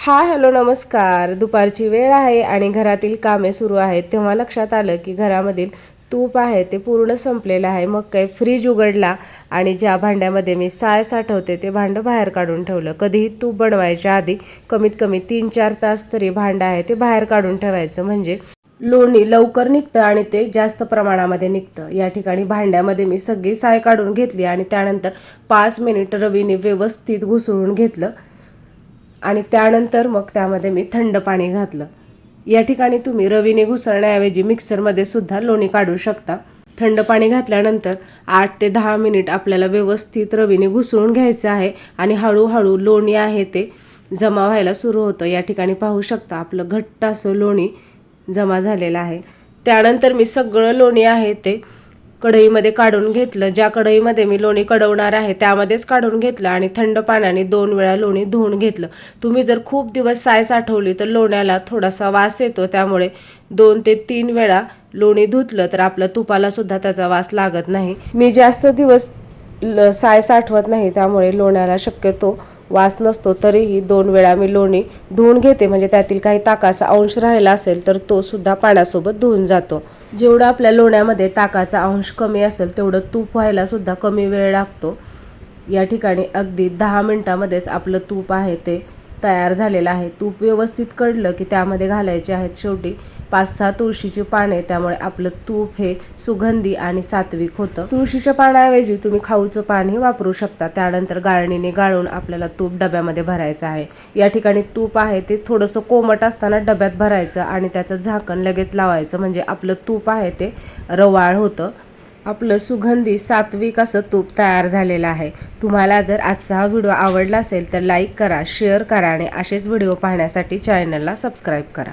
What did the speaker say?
Hello नमस्कार. दुपारची वेळ आहे आणि घरातील कामे सुरू आहेत तेव्हा लक्षात आलं की घरामधील तूप आहे ते पूर्ण संपलेलं आहे. मग काय फ्रीज उघडला आणि ज्या भांड्यामध्ये मी साय साठवते ते भांडं बाहेर काढून ठेवलं. कधीही तूप बनवायच्या आधी कमीत कमी 3-4 तास तरी भांडं आहे ते बाहेर काढून ठेवायचं, म्हणजे लोणी लवकर निघतं आणि ते जास्त प्रमाणामध्ये निघतं. या ठिकाणी भांड्यामध्ये मी सगळी साय काढून घेतली आणि त्यानंतर 5 मिनिट रवीने व्यवस्थित घुसळून घेतलं आणि त्यानंतर मग त्यामध्ये मी थंड पाणी घातलं. या ठिकाणी तुम्ही रवीने घुसळण्याऐवजी मिक्सरमध्ये सुद्धा लोणी काढू शकता. थंड पाणी घातल्यानंतर 8 ते 10 मिनिट आपल्याला व्यवस्थित रवीने घुसळून घ्यायचं आहे आणि हळूहळू लोणी आहे ते जमा व्हायला सुरू होतं. या ठिकाणी पाहू शकता आपलं घट्ट असं लोणी जमा झालेलं आहे. त्यानंतर मी सगळं लोणी आहे ते कढईमध्ये काढून घेतलं. ज्या कढईमध्ये मी लोणी कढवणार आहे त्यामध्येच काढून घेतलं आणि थंड पाण्याने 2 वेळा लोणी धुवून घेतलं. तुम्ही जर खूप दिवस साय साठवली तर लोण्याला थोडासा वास येतो, त्यामुळे 2 ते 3 वेळा लोणी धुतलं तर आपल्या तुपाला सुद्धा त्याचा वास लागत नाही. मी जास्त दिवस साय साठवत नाही त्यामुळे लोण्याला शक्यतो वास नसतो. तरीही 2 वेळा मी लोणी धुवून घेते, म्हणजे त्यातील काही ताकाचा अंश राहिला असेल तर तो सुद्धा पाण्यासोबत धुवून जातो. जेवढं आपल्या लोण्यामध्ये ताकाचा अंश कमी असेल तेवढं तूप व्हायला सुद्धा कमी वेळ लागतो. या ठिकाणी अगदी 10 मिनिटामध्येच आपलं तूप आहे ते तयार झालेलं आहे. तूप व्यवस्थित कढलं की त्यामध्ये घालायचे आहेत शेवटी 5-6 तुळशीची पाने, त्यामुळे आपलं तूप हे सुगंधी आणि सात्विक होतं. तुळशीच्या पाण्याऐवजी तुम्ही खाऊचं पानही वापरू शकता. त्यानंतर गाळणीने गाळून आपल्याला तूप डब्यामध्ये भरायचं आहे. या ठिकाणी तूप आहे ते थोडंसं कोमट असताना डब्यात भरायचं आणि त्याचं झाकण लगेच लावायचं, म्हणजे आपलं तूप आहे ते रवाळ होतं. आपलं सुगंधी सात्विक असं तूप तयार झालेलं आहे. तुम्हाला जर आजचा हा व्हिडिओ आवडला असेल तर लाईक करा, शेअर करा आणि असेच व्हिडिओ पाहण्यासाठी चॅनलला सबस्क्राईब करा.